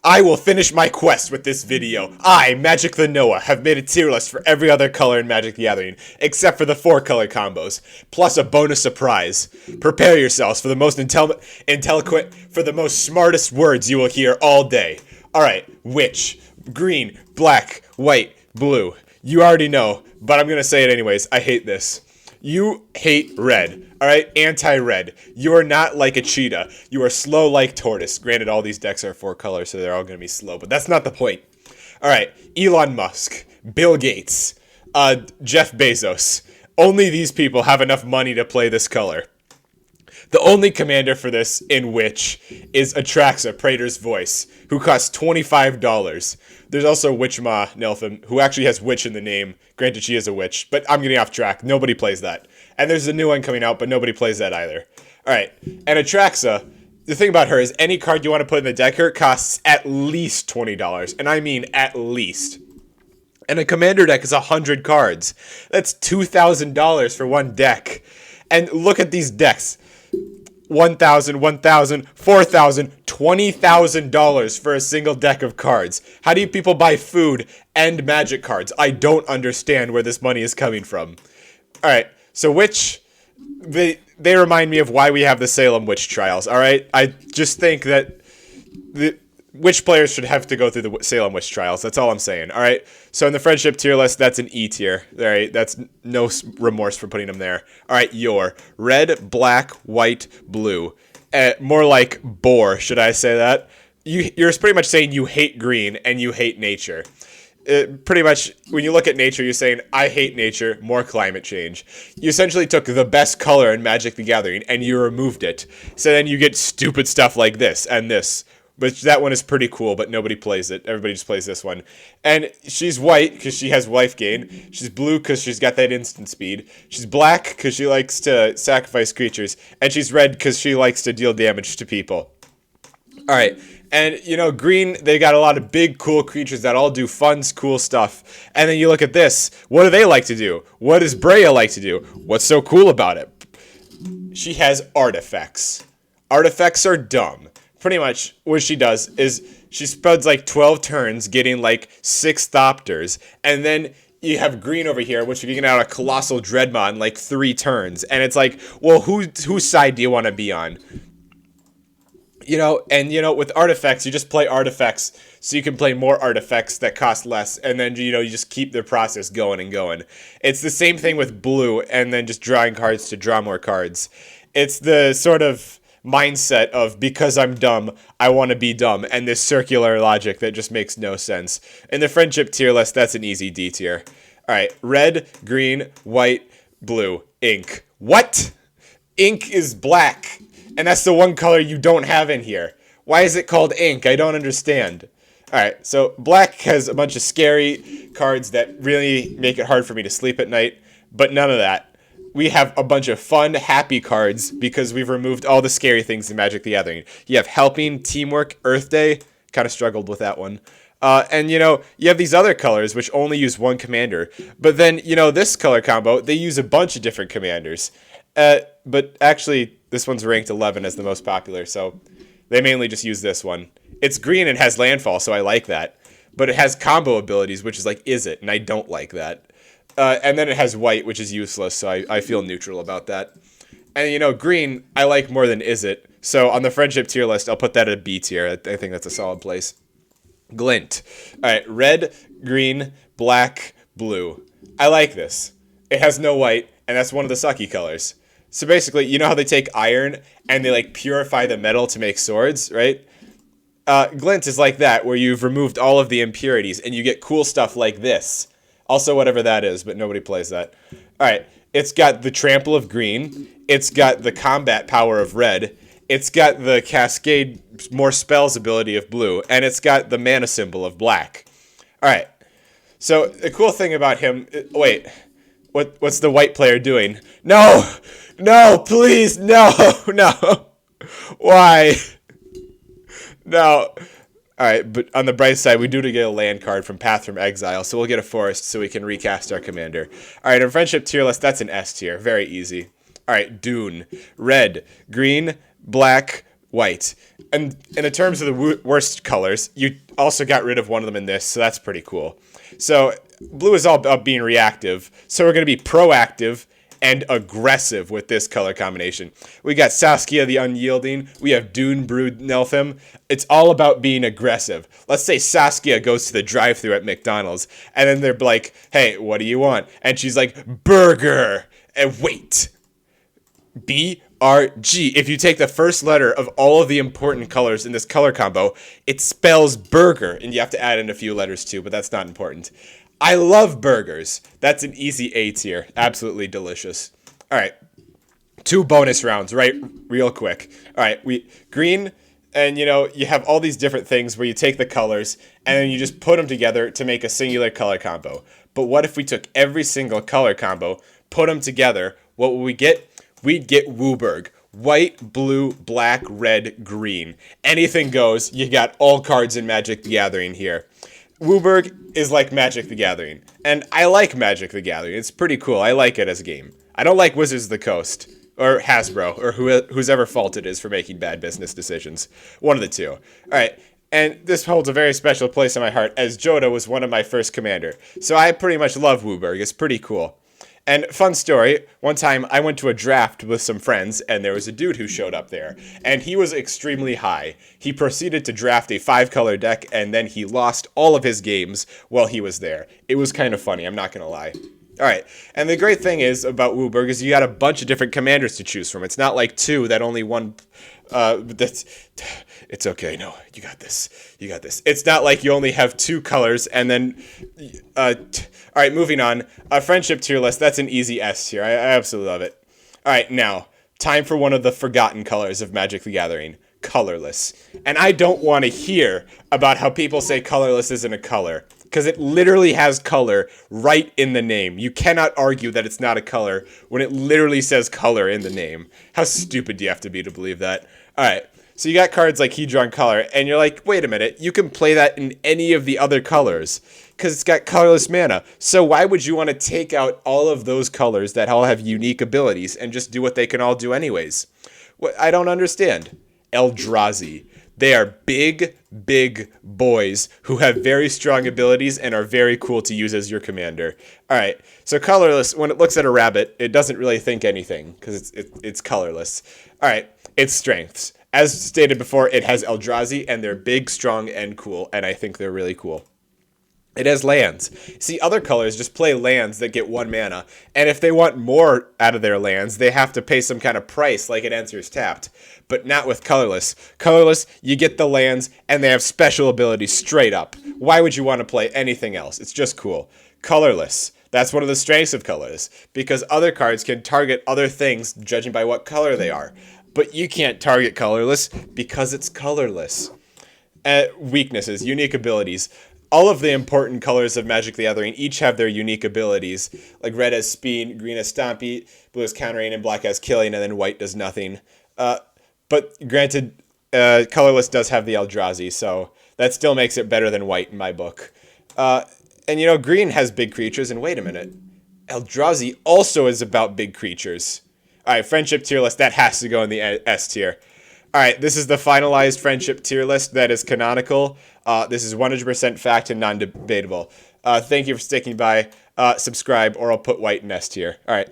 I will finish my quest with this video. I, Magic the Noah, have made a tier list for every other color in Magic the Gathering, except for the 4-color combos, plus a bonus surprise. Prepare yourselves for the most intelligent, for the most smartest words you will hear all day. Alright, which? Green, black, white, blue. You already know, but I'm gonna say it anyways. I hate this. You hate red, alright? Anti-red. You are not like a cheetah. You are slow like tortoise. Granted, all these decks are 4 colors, so they're all going to be slow, but that's not the point. Alright, Elon Musk, Bill Gates, Jeff Bezos. Only these people have enough money to play this color. The only commander for this in Witch is Atraxa, Praetor's Voice, who costs $25. There's also Witchma Neltham, who actually has Witch in the name. Granted, she is a witch, but I'm getting off track. Nobody plays that. And there's a new one coming out, but nobody plays that either. Alright, and Atraxa, the thing about her is any card you want to put in the deck here costs at least $20, and I mean at least. And a commander deck is 100 cards. That's $2,000 for one deck. And look at these decks. $1,000, $1,000, $4,000, $20,000 for a single deck of cards. How do you people buy food and Magic cards? I don't understand where this money is coming from. Alright, so Witch, they remind me of why we have the Salem Witch Trials, alright? I just think that the Witch players should have to go through the Salem Witch Trials. That's all I'm saying, alright? So in the Friendship tier list, that's an E tier, alright? That's no remorse for putting them there. Alright, your red, black, white, blue. More like boar, should I say that? You're pretty much saying you hate green and you hate nature. Pretty much, when you look at nature, you're saying, I hate nature, more climate change. You essentially took the best color in Magic the Gathering and you removed it. So then you get stupid stuff like this and this. But that one is pretty cool, but nobody plays it. Everybody just plays this one. And she's white because she has life gain. She's blue because she's got that instant speed. She's black because she likes to sacrifice creatures. And she's red because she likes to deal damage to people. Alright, and you know, green, they got a lot of big, cool creatures that all do fun, cool stuff. And then you look at this. What do they like to do? What does Breya like to do? What's so cool about it? She has artifacts. Artifacts are dumb. Pretty much what she does is she spends like 12 turns getting like 6 Thopters, and then you have green over here, which you can get out a Colossal Dreadmon in like 3 turns. And it's like, well, whose side do you want to be on? You know, and you know, with artifacts, you just play artifacts so you can play more artifacts that cost less, and then you know, you just keep the process going and going. It's the same thing with blue, and then just drawing cards to draw more cards. It's the sort of mindset of because I'm dumb, I want to be dumb, and this circular logic that just makes no sense. In the Friendship tier list, that's an easy D tier. Alright, red, green, white, blue, ink. What? Ink is black, and that's the one color you don't have in here. Why is it called ink? I don't understand. Alright, so black has a bunch of scary cards that really make it hard for me to sleep at night, but none of that. We have a bunch of fun, happy cards because we've removed all the scary things in Magic the Gathering. You have Helping, Teamwork, Earth Day. Kind of struggled with that one. And, you know, you have these other colors which only use one commander. But then, you know, this color combo, they use a bunch of different commanders. But actually, this one's ranked 11 as the most popular, so they mainly just use this one. It's green and has landfall, so I like that. But it has combo abilities, which is like, is it? And I don't like that. And then it has white, which is useless, so I feel neutral about that. And, you know, green, I like more than is it. So on the Friendship tier list, I'll put that at a B tier. I think that's a solid place. Glint. Alright, red, green, black, blue. I like this. It has no white, and that's one of the sucky colors. So basically, you know how they take iron, and they, like, purify the metal to make swords, right? Glint is like that, where you've removed all of the impurities, and you get cool stuff like this. Also, whatever that is, but nobody plays that. Alright, it's got the Trample of green. It's got the Combat Power of red. It's got the Cascade More Spells ability of blue. And it's got the Mana Symbol of black. Alright, so the cool thing about him... Wait, what's the white player doing? No! No, please, no! No! Why? No... Alright, but on the bright side, we do get a land card from Path from Exile, so we'll get a forest so we can recast our commander. Alright, our Friendship tier list, that's an S tier. Very easy. Alright, Dune. Red, green, black, white. And in terms of the worst colors, you also got rid of one of them in this, so that's pretty cool. So blue is all about being reactive, so we're going to be proactive and aggressive with this color combination. We got Saskia the Unyielding. We have Dune Brood Neltham. It's all about being aggressive. Let's say Saskia goes to the drive-thru at McDonald's, and then they're like, hey, what do you want? And she's like, burger. And wait. BRG. If you take the first letter of all of the important colors in this color combo, it spells burger. And you have to add in a few letters too, but that's not important. I love burgers. That's an easy A tier. Absolutely delicious. All right. 2 bonus rounds, right? Real quick. All right. Green, and you have all these different things where you take the colors and then you just put them together to make a singular color combo. But what if we took every single color combo, put them together? What would we get? We'd get WUBRG. White, blue, black, red, green. Anything goes. You got all cards in Magic the Gathering here. WUBRG is like Magic the Gathering, and I like Magic the Gathering. It's pretty cool. I like it as a game. I don't like Wizards of the Coast, or Hasbro, or whose ever fault it is for making bad business decisions. One of the two. All right, and this holds a very special place in my heart, as Joda was one of my first commander. So I pretty much love WUBRG. It's pretty cool. And fun story, one time I went to a draft with some friends, and there was a dude who showed up there, and he was extremely high. He proceeded to draft a 5-color deck, and then he lost all of his games while he was there. It was kind of funny, I'm not going to lie. All right, and the great thing is about WUBRG is you got a bunch of different commanders to choose from. It's not like 2 that only one... It's okay, no, you got this. You got this. It's not like you only have 2 colors and then... all right, moving on. Friendship tier list, that's an easy S tier. I absolutely love it. All right, now, time for one of the forgotten colors of Magic the Gathering. Colorless. And I don't want to hear about how people say colorless isn't a color, because it literally has color right in the name. You cannot argue that it's not a color when it literally says color in the name. How stupid do you have to be to believe that? All right, so you got cards like Hedron Color, and you're like, wait a minute, you can play that in any of the other colors, because it's got colorless mana. So why would you want to take out all of those colors that all have unique abilities and just do what they can all do anyways? I don't understand. Eldrazi. They are big, big boys who have very strong abilities and are very cool to use as your commander. All right, so colorless, when it looks at a rabbit, it doesn't really think anything because it's colorless. All right, its strengths. As stated before, it has Eldrazi, and they're big, strong, and cool, and I think they're really cool. It has lands. See, other colors just play lands that get 1 mana, and if they want more out of their lands, they have to pay some kind of price, like it enters tapped. But not with colorless. Colorless, you get the lands, and they have special abilities straight up. Why would you want to play anything else? It's just cool. Colorless. That's one of the strengths of colorless, because other cards can target other things judging by what color they are. But you can't target colorless because it's colorless. Weaknesses, unique abilities. All of the important colors of Magic the Gathering each have their unique abilities. Like red has Speed, green has Stompy, blue has Countering, and black has Killing, and then white does nothing. But granted, colorless does have the Eldrazi, so that still makes it better than white in my book. And green has big creatures, and wait a minute. Eldrazi also is about big creatures. All right, Friendship tier list, that has to go in the S tier. All right, this is the finalized Friendship tier list that is canonical. This is 100% fact and non-debatable. Thank you for sticking by. Subscribe, or I'll put white in S tier. All right.